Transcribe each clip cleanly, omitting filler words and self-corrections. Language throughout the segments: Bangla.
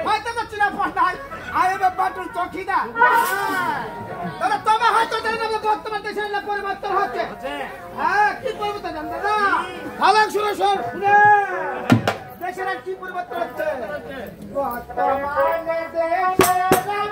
হয়তো তো চিনা পড়াই আইবে বাটুল চকিদা দাদা তবে হয়তো জানেন না বর্তমান দেশের না পরিবর্তন হচ্ছে হ্যাঁ কি পরিবর্তন জানেন দাদা ভালো শুনে শুনে দেশের কি পরিবর্তন হচ্ছে বর্তমানে দেশের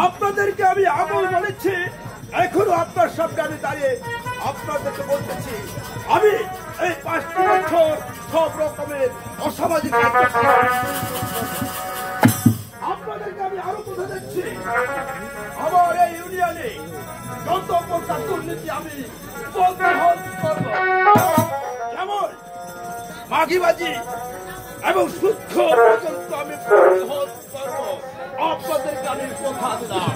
আপনাদেরকে আমি আগেও বলেছি, এখনো আপনার সামনে আমি দাঁড়িয়ে আপনাদেরকে বলতেছি, আমি এই 5টি বছর সব রকমের অসামাজিক আপনাদেরকে আমি আরো কথা দিচ্ছি, আমার এই ইউনিয়নে যত প্রকার দুর্নীতি আমি প্রতিহত করব, যেমন মাগিবাজি এবং সুদ পর্যন্ত আমি প্রতিহত করব। আপনাদেরকে আমি কথা দিলাম।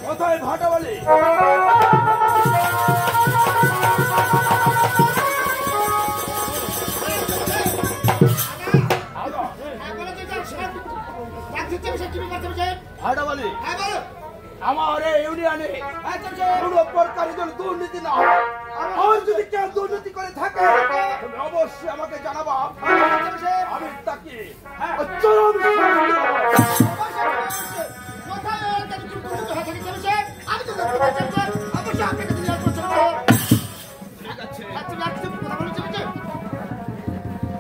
কোথায় ভাটাবালি? ভাটাবালি আমার এই ইউনিয়নে কোন প্রকার দুর্নীতি না হয়, আর যদি কেউ দুর্নীতি করে থাকে তুমি অবশ্যই আমাকে জানাবা। আমি তাকে চরম শাস্তি দেব।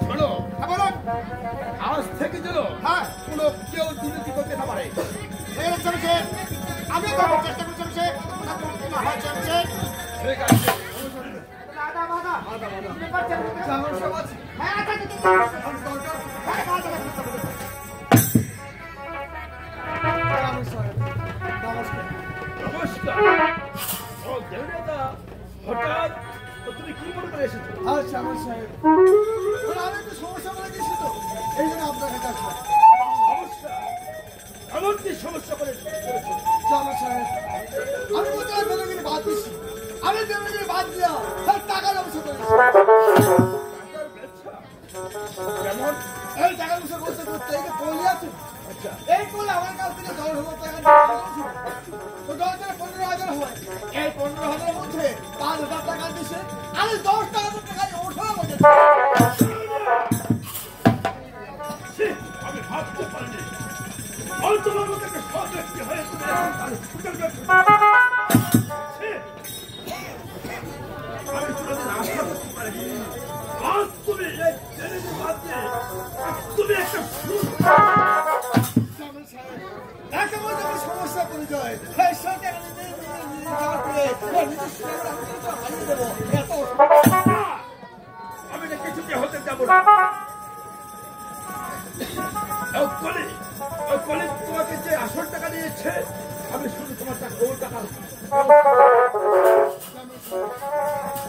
শোনো, আজ থেকে যেন কোনো কেউ দুর্নীতি করতে না পারে। আমি চেষ্টা করছি ঠিক আছে। নমস্কার। ও দেবদাদা, হঠাৎ তুমি কি মনে করে এসেছো? সমস্যা বলে দিয়েছি তো, এই জন্য আপনার কাছে আসলাম। সমস্যা? এমন কি সমস্যা করে করেছো? আমি বলতে দেবগিরি বাদ দিচ্ছি। আমি দেবগিরি বাদ দিয়া টাকার ব্যবসা করেছি। কেমন? এই টাকার ব্যবসা করতে করতে এই যে কলি আছে, আচ্ছা, এই কলি আমার কাছ থেকে 10,000 টাকা তো 10,000 15,000 হয়। এই 15,000 মধ্যে 5,000 টাকা দিছে, আমি 10,000 টাকা ওঠা বলে। আমি ভাবতে পারিনি তোমার মতো একটা সৎ ব্যক্তি হয়ে তুমি আমি কোনোদিন আশা করতে পারিনি। আজ তুমি এই ছেলেদের মধ্যে তুমি একটা সমস্যা পরিচয় আমি না কিছুতে হতে যাবো না। তোমাকে যে আসল টাকা দিয়েছে, আমি শুধু তোমার টাকা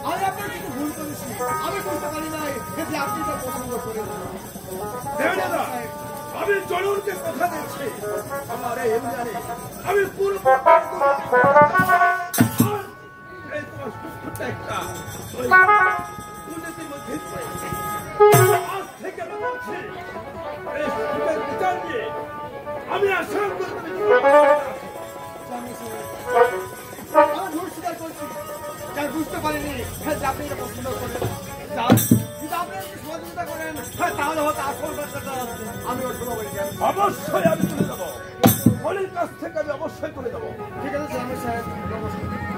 আমি আপনার কিছু ভুল করেছি, আমি বুঝতে পারি নাই যে আপনি তা পছন্দ করেন। আমি জনগণকে কথা দিচ্ছি, আমার এই ইউনিয়নে আমি পুরো এই তোমার সুস্থটা একটা দুর্নীতির মধ্যে আজ থেকে আমি বলছি এই সুখের বিচার দিয়ে আমি আশা করি আমি ভুল স্বীকার করছি, যার বুঝতে পারিনি যে আপনি এটা পছন্দ করেন। যদি আপনি সহযোগিতা করেন তাহলে হয়তো আসল ব্যাপারটা আমি ওর শুরু করি। অবশ্যই আমি তুলে দেবো, হলির কাছ থেকে আমি অবশ্যই তুলে দেবো। ঠিক আছে চেয়ারম্যান সাহেব,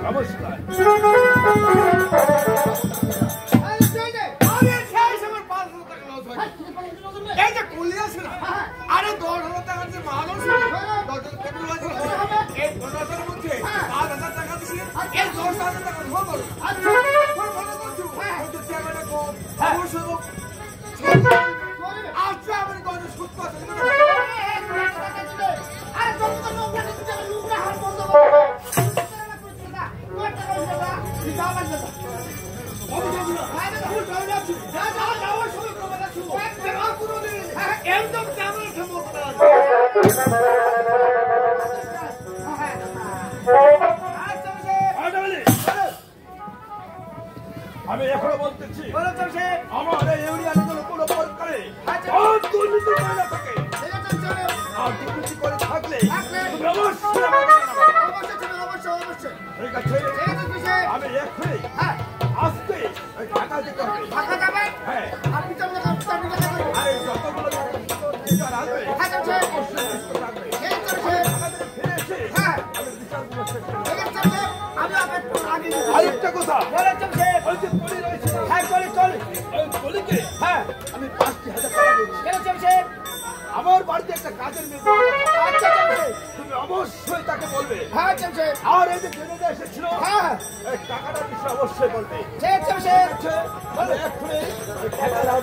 নমস্কার। এই যে কলি আছে না, আরে 10,000 টাকার যে মাল আছে, 10,000 এই 10,000 মধ্যে 5,000 টাকা দিছি, এই 10,000 টাকা ধর করো। আচ্ছা মনে করছো হয়তো চেয়ারম্যানের কম অবশ্যই আচ্ছা আমি কত সুদ পাচ্ছি আরে যত নোংরা দিতে নোংরা হাত বন্ধ করো। আমি এখনো বলতেছি আমার এই ইউনিয়নের জন্য কোনো প্রকারে দুর্নীতি করে না থাকে, আর দুর্নীতি করে থাকলে তুমি অবশ্যই আমাকে জানাবে। ঠিক আছে, আমি এখনই আজকে ঢাকা যেতে হবে। হ্যাঁ, আরে যতগুলো বিচার আসবে অবশ্যই লিস্ট থাকবে। ঢাকা থেকে ফিরে এসে আমি বিচারগুলো শেষ করব। আরেকটা কথা, ওই যে কলি রয়েছে ওই কলিকে আমি 5,000 টাকা দিচ্ছি। আমার বাড়িতে একটা কাজের মেয়ে, তুমি অবশ্যই তাকে বলবে। আর এই যে ট্রেনে এসেছিল এই টাকাটার বিষয়ে অবশ্যই বলবে। এক্ষুনি ওই টাকা দাও।